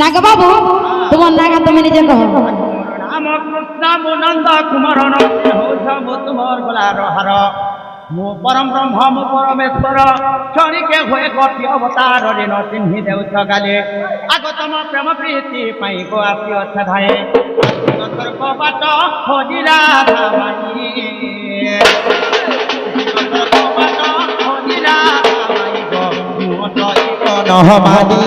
নাগ বাবু তোমার নাগা তুমি নিজে কহ। রাম কৃষ্ণ মুনন্দ কুমার তোমার গলার হার মো পরম ব্রহ্ম মো পরমেশ্বর ক্ষণিকে হয়ে কটি অবতার ঋণ চিহ্নি দেউছ গালে আগতম প্রেম প্রীতি পাই গো আসি অছ ধায়ে কবাট খোজিরা ধামাই কবাট খোজিরা ধামাই গো মত নহমানি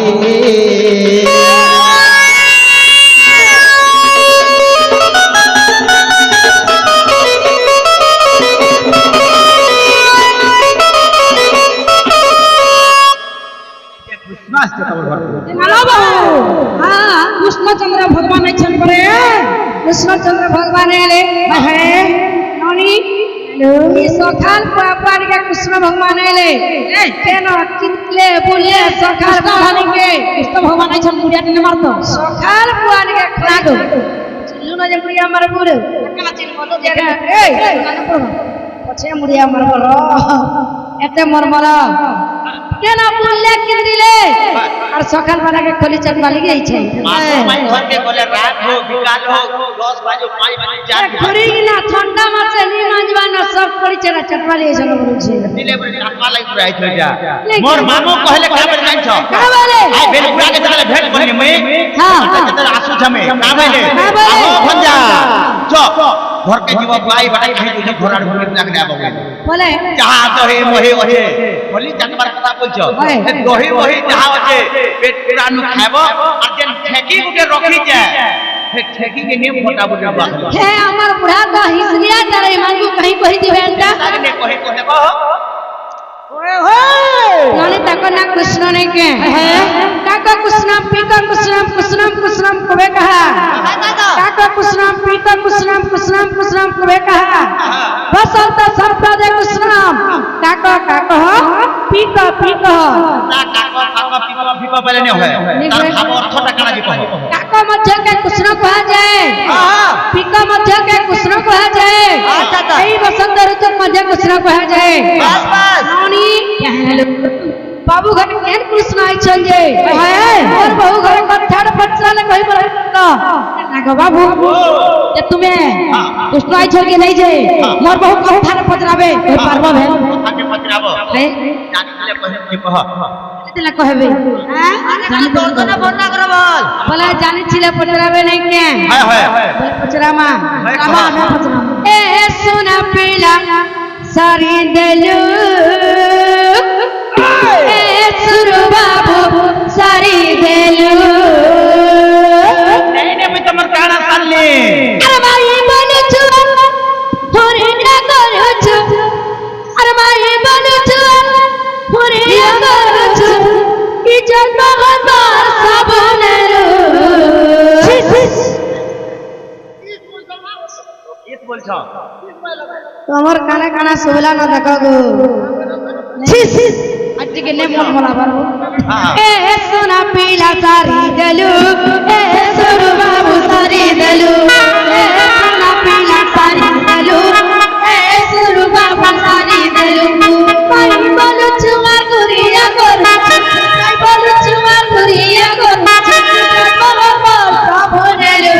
কৃষ্ণচন্দ্র ভগবান আছেন পরে কৃষ্ণচন্দ্র ভগবান এলে ননি সকাল পাড়িকে কৃষ্ণ ভগবান এলে কেন চিনলে বললে সকাল পাড়িকে কৃষ্ণ ভগবান আছেন মুড়িয়া টিনে মারত সকাল পাড়িকে খড়া গো চিনলু না যে মুড়িয়া মার বুড়ো কেন চিনব তো যে এই পছে মুড়িয়া মার বলো এতে মরমর কেন বললে কিনলে আর সকাল বেলাকে খলি চাটবা লাগি আইছে মাই ঘরকে বলে রাত হো বিকাল হো 10 বাজে 5 বাজে 4 ঘুরি না ঠান্ডা মাসে নি মানবা না সব করি চেরা চাটবা লাগি চলো বলছি দিলে বলে চাটবা লাগি পুরা আইছো যা মোর মামু কইলে কাবে জানছো কাবে আই বেলপুরা কে তাহলে ভেট বনি মই हां তাহলে আসু ছমে কাবেলে আও ভঞ্জা চ ঘরকে জীব বাই বাই খাই দিলে ঘোড়ার ঘুরে লাগ দেব বলে যাহা দহে মহে ওহে বলি চাটবার কথা বলছো দহি মহি যাহা আছে পেট পুরা নু খাইব আর যেন ঠেকি গুটে রখি যায় ঠেকি के नेम फटा बुझा बात हे हमर बुढ़ा तो हिसलिया तारे मांगू कहीं कहि दिवे अंता ने कहे कहे बा ओए नानी ताको ना कृष्ण ने के है ताको कृष्ण पीको कृष्ण कबे कहा ताको कृष्ण पीको कृष्ण कबे कहा बसंत संपदे कृष्ण ताको पीको ना काको पीको पहले नहीं है तार भाव अर्थटा काना जी कहो ताको मध्य के कृष्ण कहा जाए पीको मध्य के कृष्ण कहा जाए एई बसंत ऋतु मध्य कृष्ण कहा जाए बस नानी बाबू घर केन कृष्ण आई छन जे और बहु घर कथड़ पचल कहि बोल नागो बाबू जे तुमे कृष्ण आई छ के नहीं जे मोर बहु कहू थाने पचराबे कहि पारबो भे थाने पचराबो जानिले कहि कह दिला कहबे जानि तोर तो ना बोलना कर बोल बोले जानि छिले पचराबे नहीं के है बोले पचरामा रामा मैं पचरामा ए सुना पीला सारी देलू सुरु बाबू सारी देलू नहीं मैं तमर काना सालले अरे भाई बोलू छु होरे ना करू छु अरे भाई बोलू छु होरे ना करू छु की जन्म हमार सबनरू ये बोलछो তোমার কানে কানে শুভলা না দেখো গো आज के ने मन मला बाबू ए सोना पीला सारी देलू ए सुरु बाबू सारी देलू ए सोना पीला सारी देलू ए सुरु बाबू सारी देलू पाई बोलू छुआ गुरिया गोरू पाई बोलू छुआ गुरिया गोरू बोलो बोल प्रभु देलू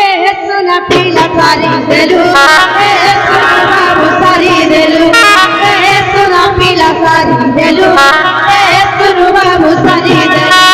ए सोना पीला सारी देलू ए सुरु बाबू सारी देलू ए सोना पीला सारी देलू ए सुरु बाबू सारी देलू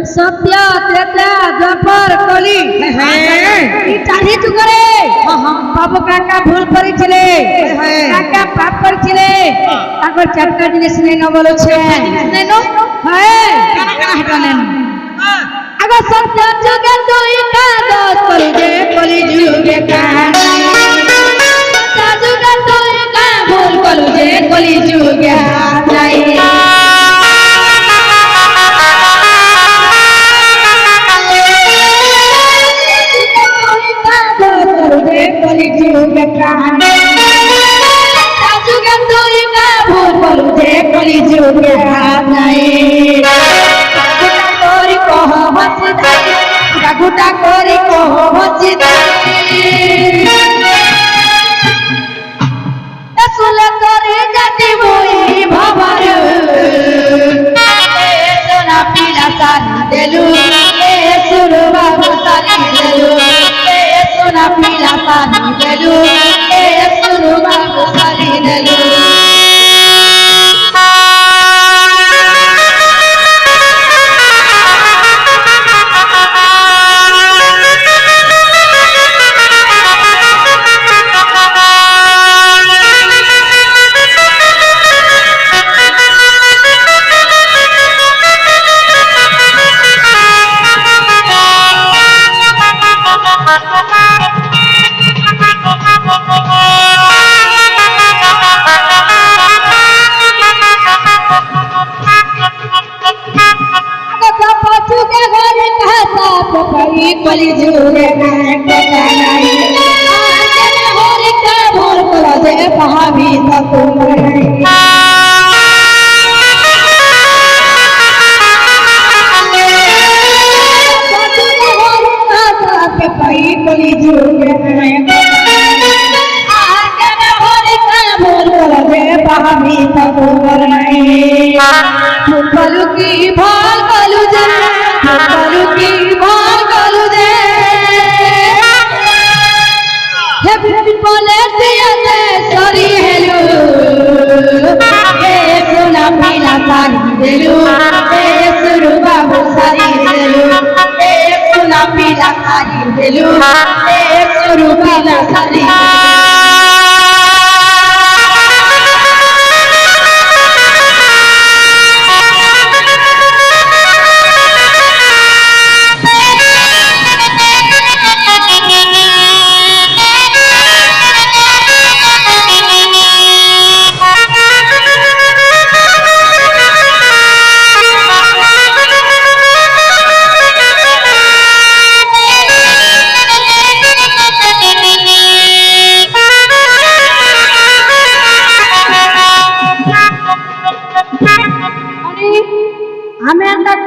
सत्य त्रेता द्वापर कली ई चाही तू करे बाबू काका भूल करिছিলে काका पाप करिছিলে ताकर चारटा जिनिस नै न बोलो छे नै न है काना काना हटा नेन अगर सत्य जुगे दुई का दो कली जुगे का গোটা করে কহ বচিতা শুলে করে জাতি বই ভবর সোনা পিলা সারি দেলু সুরু বাবু সারি দেলু সোনা পিলা সারি দেলু সুরু বাবু সারি দেলু कली झूले होली का भोर कला से पहावी तक कली झूले होली का भोर कला से पहावी तक फुलू की भाल कलू फुलू की भाल बोले सॉरी हेलो सोना पीला सारी देलू सुरु बाबू सारी देलू सोना पीला सारी देलू सुरु पीला सारी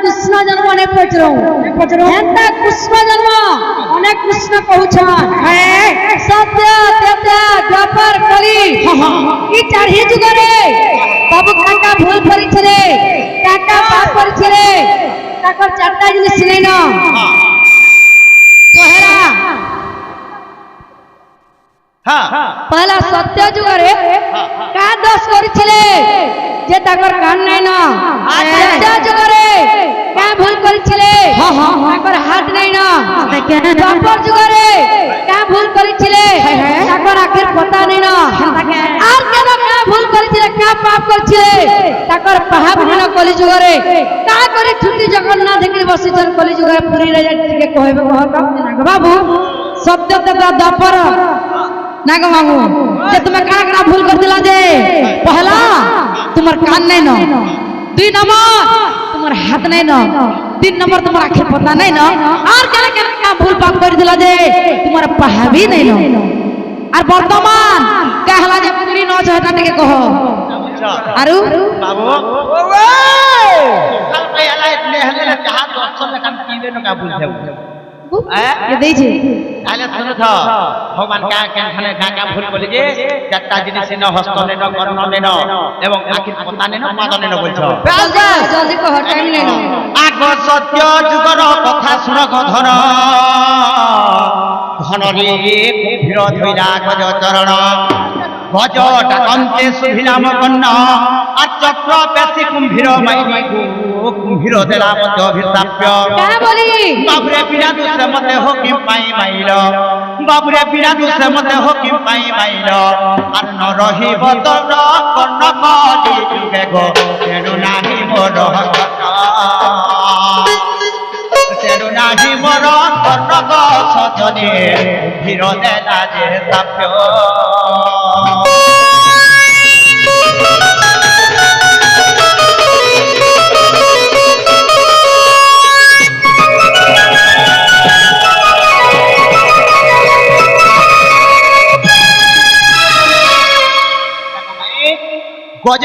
कृष्ण जन्म अनेक पचरो एंता कृष्ण जन्म अनेक कृष्ण कहउछन सत्य त्रेता द्वापर कली ई चारही जुग रे बाबू काका भूल करि छले काका पाप करि छले काकर चारटा जिनिस नै न तोहरा हां पहला सत्य जुग रे का दोष करि छले जे ताकर कान नै न सत्य जुग रे का भूल करिछिले ताकर हाथ नै न द्वापर जुग रे का भूल करिछिले ताकर आखिर पता नै न आर केन का भूल करिछिले का पाप करिछिले ताकर पाप नै न कली जुग रे का करे छुट्टी जगन्नाथ के बसिचन कली जुग रे पुरी रे जाति के कहबे कहत नाग बाबू सत्य तथा द्वापर नाग बाबू जे तुम काना भूल कर दिला जे पहला तुम्हार कान नै न दुई नंबर तुम्हार हाथ नहीं न तीन नंबर तुम्हार आखिर पता नहीं न और केना केना का भूल पाप कर दिला जे तुम्हार पहा भी नहीं न और वर्तमान कहला जे पूरी न छटा के कहो आरु बाबू कल पे आला इतने हले जहां दोस्तों में काम कीले न का भूल जाऊ ये दे छी आले सुनो था भगवान का खाने का भूल बोले जे चारटा जिनिस न हस्त ने न कर्ण ने न एवं आखिर पता ने न पाद ने न बोलछो जल्दी कहो टाइम नहीं न आग सत्य जुगर कथा सुन गधर घन रे कुम्भीर धैरा गज चरण गज डाकंते सुभिलाम कन्न आ चक्र पेशी कुम्भीर माइनी को कुम्भीर देला मत अभिशाप्य का बोली बाबरे बिना दूसरे मते हो कि पाई माइल बाबरे बिना दूसरे मते हो कि पाई माइल आर न रही बदल कर्ण कली जुगे गो तेनु नाही मोर तेनु नाही मोर कर्ण ग सजने कुम्भीर देला जे साप्य गज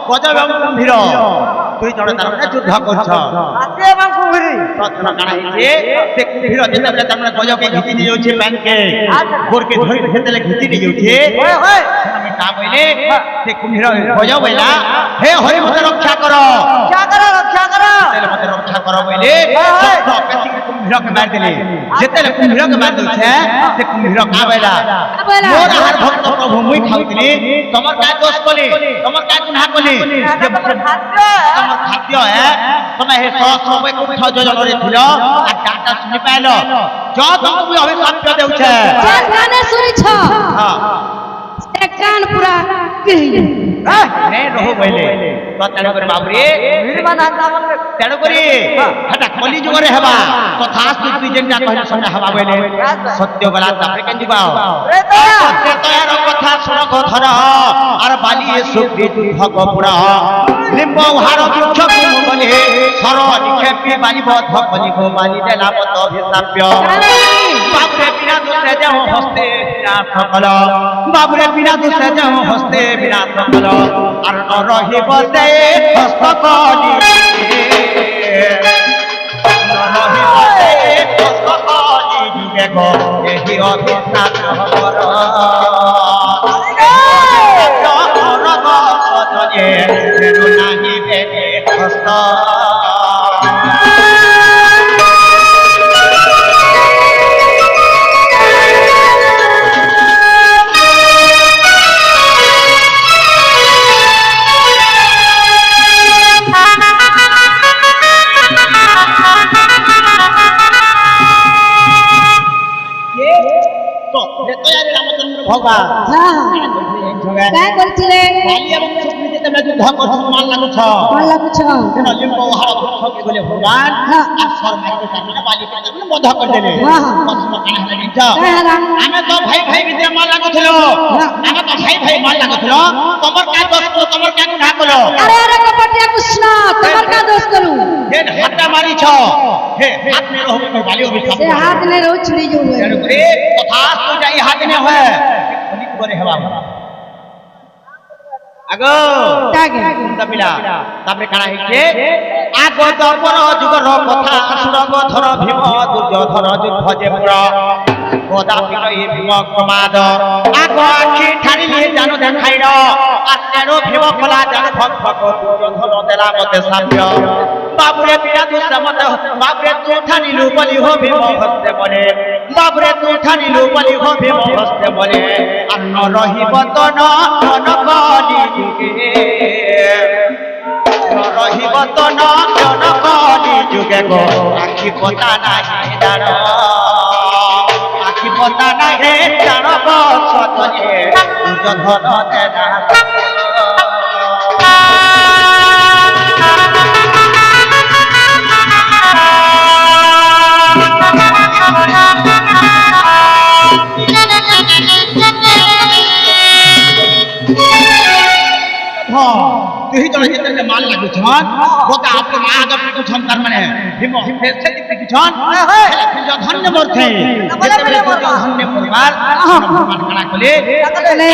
गज एवं कुम्भीर तुई जड़े तार युद्ध करछ आसे एवं कुम्भीर ପ୍ରଥମ କାଣା ହେଇଛି ସେ କୁମ୍ଭୀର ଯେତେବେଳେ ତାମାନେ ଗଜକେ ଘିଚି ନେଇ ଯାଉଛି ପ୍ୟାଣ୍ଟକେ ଗୋରକେ ଧରି ଯେତେବେଳେ ଘିଚି ନେଇ ଯାଉଛି ଆମେ କା କହିଲେ ସେ କୁମ୍ଭୀର ଗଜ ବୋଇଲା ହେ ହରି ମତେ ରକ୍ଷା କର ମତେ ରକ୍ଷା କର ବୋଇଲେ କୁମ୍ଭୀରকে ମାରି ଦେଲେ ଯେତେବେଳେ କୁମ୍ଭୀରকে ମାରି ଦଉଛେ ସେ କୁମ୍ଭୀର କା ବୋଇଲା ମୋର ଆହାର ଭକ୍ତ ପ୍ରଭୁ ମୁଇଁ ଖାଉଥିଲି ତମର କା ଦୋଷ କଲି ତମର କା ଗୁନାହ କଲି ତମର ଖାଦ୍ୟ ତମେ ହେ ସବୁ ଯୋଜନାରେ ଥିଲ আর ডাটা শুনি পাইল যা তুমি অভিশাপ দেউছে কানে শুনিছ সে কান পুরা কহিলে নে রহু বইলে তো তেণ করে বাবুরে তেণ করে হেটা কলি যুগরে হেবা কথা তুই যেটা কহিলে সন্ধ্যা হেবা বইলে সত্য বলা তারপরে কেন দিবা তয়ার কথা শুন ধর আর বালি সুখী যুদ্ধ কপুরা লিম্ব হার বৃক্ষ বলে সর নিক্ষেপে বালি বধ কলিব বালি দেলা মত অভিশাপ্য বাবুরে বিনা দোষে যাও হস্তে বিনাশ কল বাবুরে বিনা দোষে যাও হস্তে বিনাশ কল আর নরহিব সে হস্ত কলি নরহিব সে হস্ত কলি যুগে গো এই অভিশাপ হবর হস্ত ভগবান काय करथिले বালি এবং সুগ্রী যেতে যুদ্ধ করছ মান লাগুছ কেন লিম্ব হার ভক্ষ বলে ভগবান আর সর মারিতে তারমানে বালিকে তারমানে বধ করে দেলে প্রশ্ন কানা হলা নিছ আমি তো ভাই ভাই ভিতরে মান লাগুছিল আমি তো ভাই ভাই মান লাগুছিল তোমার কা দোষ কলো তোমার কা গুনাহ কলো আরে আরে কপটিয়া কৃষ্ণ তোমার কা দোষ করু হে হাতটা মারিছ হে হাত নে রহু বালি অভিশাপ সে হাত নে রহু ছুড়ি যাও তেন করে কথা তো যাই হাত নে হয় কলি করে হেবা আগো কোনটা পিলা তারপরে কানা হইছে আগো দপর যুগর কথা সুরগ ধর ভীম দুর্যোধন যুদ্ধ যে পুরা কদাপি নই ভীম প্রমাদ আগো আখি ঠারিলে জানো দেখাইল আত্মেরো ভীম খোলা জানো ভক ভক দুর্যোধন দেলা মতে সাম্য বাবুরে পিয়া দুসা মতে বাবুরে তু ঠানিলু বলি হো ভীম হস্তে বলে বাবুরে তু ঠানিলু বলি হো ভীম হস্তে বলে আর ন রহিব তন কলি যুগে রহিব তন কলি যুগে গো আখি পতা নাহি দাঁড় আখি পতা নাহি দাঁড় গো সতনে দুর্যোধন দেনা তুই তো যেতে মাল লাগুছন ওটা আপনি আগে পিটুছন তার মানে ভীম ফেসে পিটুছন ধন্য মরছে যেতে ধন্য পরিবার ভগবান কানা কলে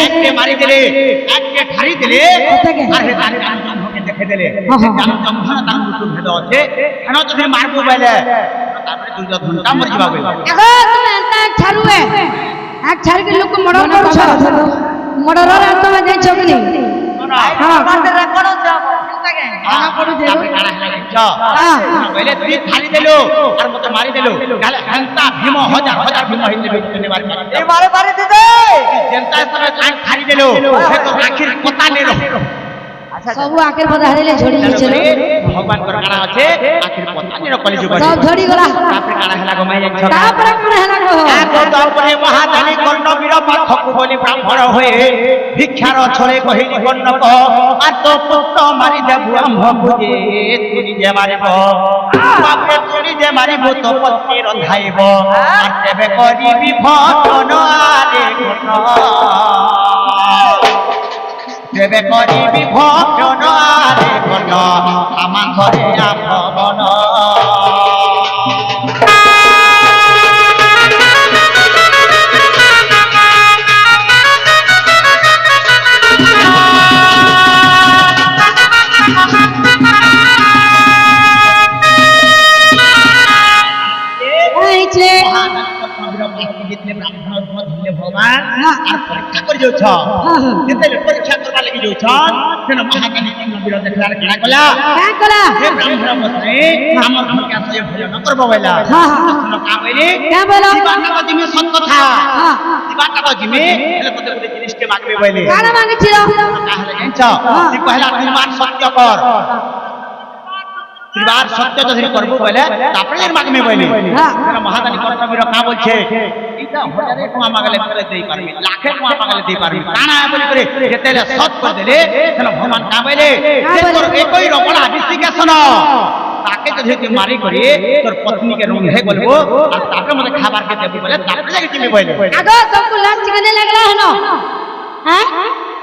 এককে মারি দিলে এককে ঠারি দিলে আর হে তার জন্মকে দেখে দিলে জানো জন্ম তার মৃত্যু ভেদ আছে কেন তুমি মারবো বলে তারপরে দুর্যোধনটা মরে যাবে এখন তুমি এন্তা ছাড়ুবে এক ছাড়ি के लोग को मर्डर करछ मर्डरर তুমি যাইছো কি হ্যাঁ বাতে রেকর্ড যাব আনা পড়ু যে কানা লাগিছ বলে তুই ঠারি দিলো আর মতে মারি দিলো গালে হন্তা ভীম হাজার হাজার ভীম হইতে বিক্রি মারি এই মারে দিদে জনতা সবে ঠারি দিলো সে তো আখির কথা নেলো सब आखिर पता हरेले झड़ी चलो भगवान कर काना আছে आखिर पता নেলো কলি যুগ सब झड़ी गला তারপরে কানা হেলা গো মাই যাচ্ছ তারপরে কোন হেলা গো আগো তারপরে মহাদানী কর্ণ বীর পাখকু বলি ব্রাহ্মণ হয়ে ভিক্ষার ছলে কহিলি কর্ণক আর তো পুত্র মারি দেবু আম্ভ বুঝে তুই যে মারিব বাপে তুই যে মারিব তো পত্নী রন্ধাইব আর দেবে করিবি ভটন আরে কর্ণ দেবে করিবি ভটন আরে কর্ণ আমার ঘরে আভবন ভগবান আর পরীক্ষা করে যাচ্ছ যেতে পরীক্ষা করবা লাগি যাচ্ছ সেন মহাকালী নবীর দেখলার কেনা কলা क्या कला हे ब्राह्मण बसरे আমার ঘরকে আসলে ভজন করব বইলা কা বইলে क्या बोलो দিবাটা বাজিমে সৎ কথা हाँ দিবাটা বাজিমে এলে কত করে জিনিসকে মাগবে বইলে काना मांगे छिलो তাহলে জানছ তুই পহলা নির্মাণ সত্য কর त्रिवार सत्य तो धरी करबो बोले तापरे मागमे बोले तेरा महादानी कर्तव्य का बोलछे इटा हजारे को मागले करे देई पारबी लाखे को मागले देई पारबी काना बोली करे जेतेले सत कर देले तेरा भगवान का बोले जे तोर एकई रबड़ा विश्लेषण ताके যদি তুই মারি করি তোর পত্নীকে রংহে বলবো আর তারপরে মতে খাবার কে দেবি বলে তারপরে লাগে তুমি বলে आगो तुमको लंच करने लगला है ना हैं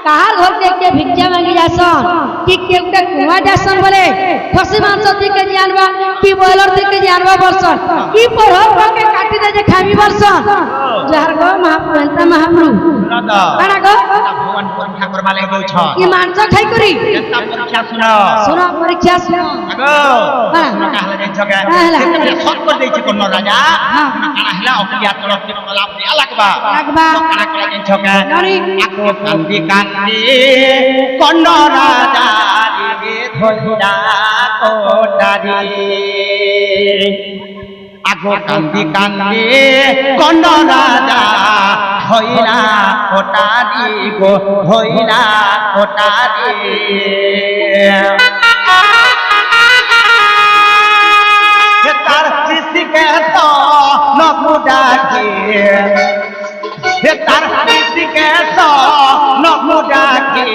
कहार घर देख के भिक्षा मांगी जासन कि केउटा कुआ जासन बोले खसी मांस दिके जानबा कि बॉयलर दिके जानबा बरसन कि पढ़ो के काटी दे जे खाबी बरसन जहर गो महापुरंता महाप्रभु दादा काना गो भगवान परीक्षा करबा लागि दउ छ कि मांस खाई करी केता परीक्षा सुनो सुनो परीक्षा सुनो আগো শুনো কাহলে যাই ছগা কাহলা সৎ করে দেইছি কোন রাজা কানা হেলা অপিয়া তলপি কলা প্রিয়া লাগবা লাগবা কানা কলা যাই ছগা নরি আকো কান্দি কান্দি কোন রাজা রে ধইরা কোটারি আগো কান্দি কান্দি কোন রাজা হইরা কোটারি গো হইরা কোটারি তার সৃষ্টিকে তো নকুডাকে তার সৃষ্টিকে তো নকুডাকে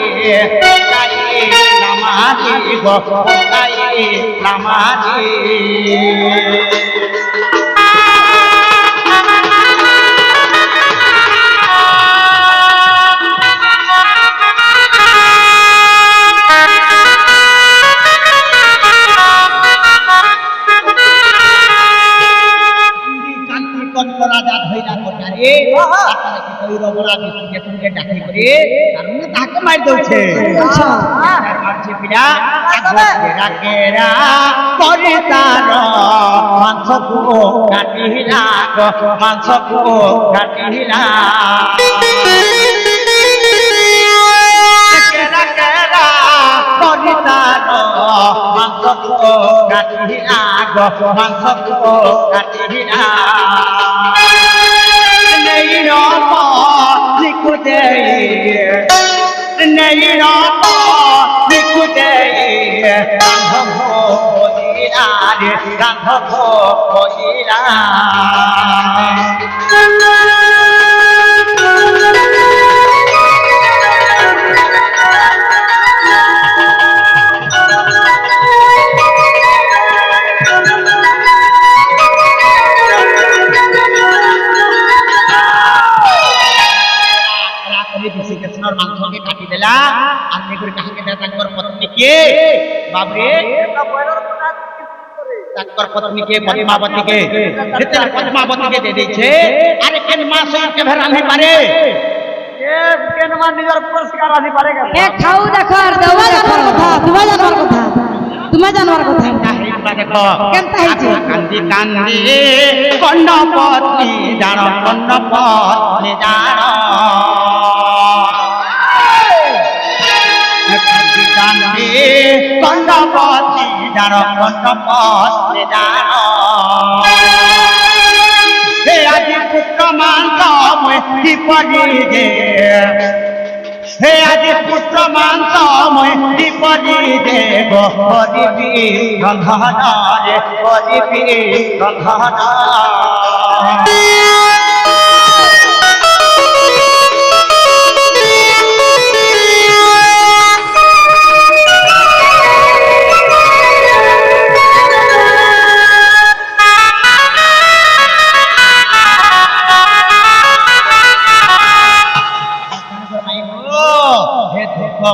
গাই নামাজি গো গাই নামাজি রাজা ধইরা কোটারে তারা কি কইরো বলা দিছে সঙ্গে ডাকি করে কারণ তাকে মার দউছে মারছে পিলা আগেরা কেরা করে তার মাংস কো কাটিলা মাংস কো কাটিলা কেরা কেরা করে তার মাংস কো কাটিলা মাংস কো কাটিলা नहीं रोपो लिखुदे नहीं रोपो लिखुदे रांधो कोइला रे रांधो कोइला विश्लेषण मांस के काटी देला आदमी को कहा के ताकर पत्नी के बाबरे ताकर पत्नी के पद्मावती के जेते पद्मावती के दे दै छे अरे केन मास के भेरा नहीं पारे ए केन मा निजर पुरस्कार आदि पारेगा ए खाऊ देखो देवा जानवर कथा तुम्हा जानवर कथा तुम्हा जानवर कथा काहे देखो केनता हिजे कांदी कांदी कन्न पत्नी जानो कन्न पत्नी जानो कांदी कांदी कन्न पत्नी जानो कन्न पत्नी जानो हे आदि पुत्र मांस मैं दीपरी गे हे आदि पुत्र मांस मैं दीपरी गे गो हरिबी गंधना रे हरिबी गंधना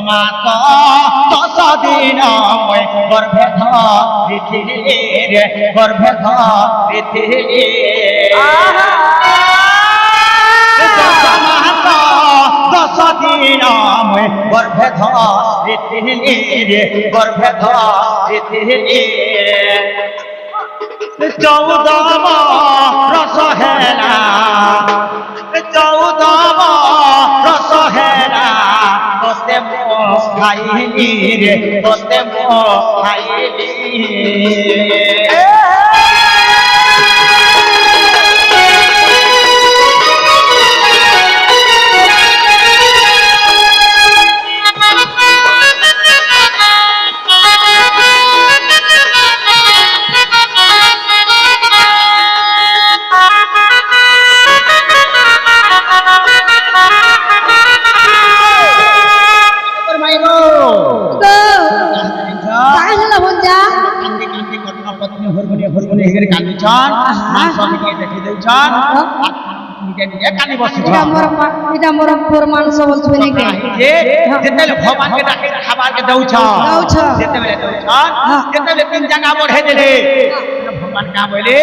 मास 10 दिन मैं गर्भे धरिथिली रे गर्भे धरिथिली मास 10 दिन मैं गर्भे धरिथिली रे गर्भे धरिथिली 14 रस हेला 14 খাইলি রে তোতে মো খাইলি কাহিলা বঞ্জা পত্নী হরমনি হেগরে কান্দিছন স্বামীকে দেখি দেউছন নিজে নিজে কান্দি বসিছন এটা মোর মাংস বলছো নাকি যেতেলে ভগবানকে ডাকে খাবারকে দেউছন যেতেলে দেউছন যেতেলে তিন জায়গা বঢ়ে দেলে ভগবান কা বলে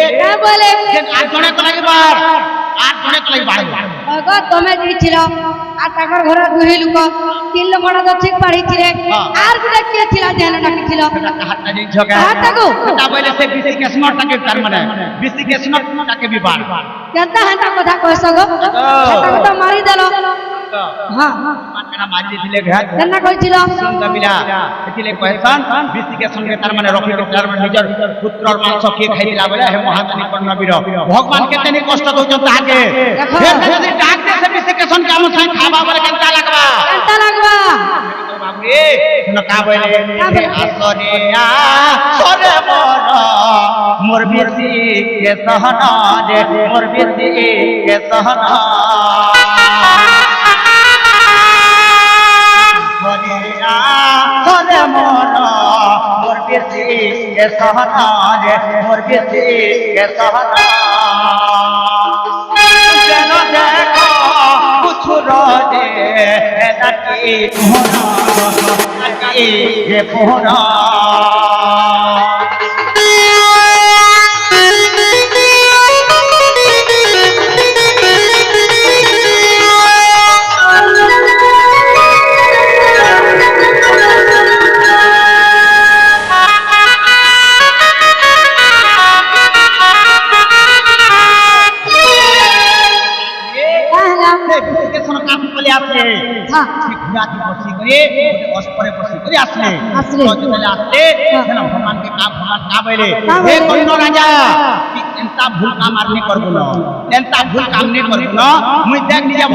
যে 8 জনে তো লাগিবার 8 জনে তো লাগিবার আগো তুমি দিছিল আর তাকর ঘর দুই লোক তিন লোক তো ঠিক পাড়িছি রে আর গুলা কে ছিল জানা ডাকিছিল হাতটা দিন ঝগা হাতটাকো তা বলে সে বিসি কেসমটাকে তার মানে বিসি কেসমটাকে বিবার কেনতা হাতা কথা কইছ গো হাতা তো মারি দেল হ্যাঁ মানকানা মারি দিলে ঘাট কেননা কইছিল সঙ্গবিলা এতিলে কয়সান বিসিকে সঙ্গে তার মানে রক্ষে তার মানে নিজের পুত্রর মাংস কে খাই দিলা বলে হে মহাদানী কর্ণবীর ভগবান কেতেনি কষ্ট দউছন তাকে ফের যদি ডাক দে সে বিসিকে সঙ্গে আমন সাই খাবা বলে কেনতা লাগবা বাবুরে শুনো কা বলে আসরে আ সরে মোর বিসি কে সহনা রে মোর বিসি কে সহনা সরে মোর বিসি কে সহনা রে মোর বিসি কে সহনা যেন দেখো কুছুর দে নাকি মোহনা নাকি হে মোহনা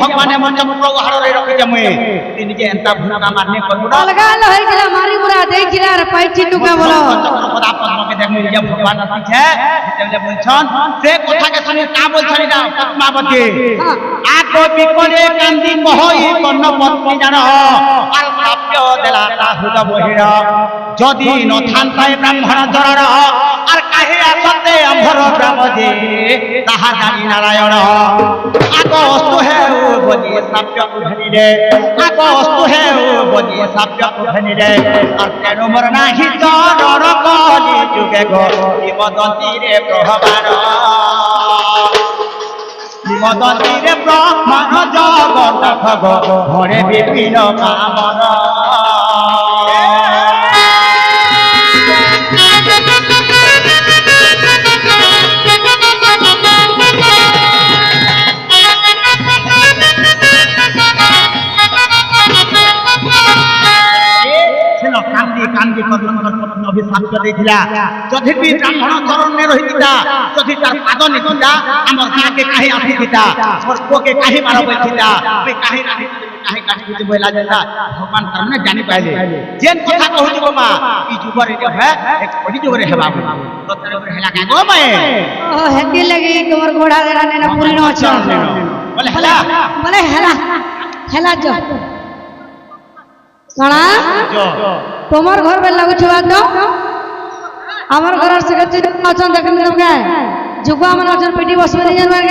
ভগবানে মঞ্চে রক্ষে মুই নিজে এন্তা ভুল কাম আর নে করব না अलगा लहर के मारी मुरा देखिला আর পাইছি টুকা বলো খোদা পদ্মকে দেখ মুই নিজে ভগবান আছে যেতে বলছন সে কথাকে শুনি কা বলছনি না পদ্মাবতী আকো বিকলে কান্দি কহই কর্ণ পত্নী জান আর কাব্য দেলা রাহুল বহির যদি নথান্তায় ব্রাহ্মণ জরর আর কাহে আসতে অম্ভর ব্রহ্মজে তাহা জানি নারায়ণ আকো অস্তু হেউ বলি সাপ্য কুধনি রে আকো অস্তু হেউ বলি সাপ্য কুধনি রে আর তেরো মর নাহি জরর কলি যুগে গো বিমদন্তি রে প্রভবান বিমদন্তি রে ব্রহ্মণ জগত ভগ ঘরে বিপিন কামন কান্দি কর্ণ অভিশাপ ଦେଇଥିଲା ଯଦି ବି ବ୍ରାହ୍ମଣ ଚରଣରେ ରହିଥିଲା ଯଦି ତାର ପାଦ ନିଥିଲା ଆମର ଗାଁକେ କାହିଁ ଆସିଥିଲା ସ୍ୱର୍ଗକେ କାହିଁ ମାର ବଇଥିଲା କାହିଁ କାହିଁ କାଟି ବୋଇଲା ଯାଇଥିଲା ଭଗବାନ ତାମାନେ ଜାଣି ପାଇଲେ ଯେନ୍ କଥା କହୁଛୁ ମା ଇ ଯୁଗରେ ହେ କଳି ଯୁଗରେ ହେବା ତୋର ଉପରେ ହେଲା କାଇଁ ଗো ମାଏ ଓ ହେତି লাগি তোমার ঘোড়া দেরা নেনা পুরি ন আছে বলে হেলা হেলা যো কানা তোমার ঘর বেল লাগুছে বাদ আমার ঘর সে গচ্ছি আছেন দেখেন তোমকে যুগ আমার আছেন পিটি বসবে জানবার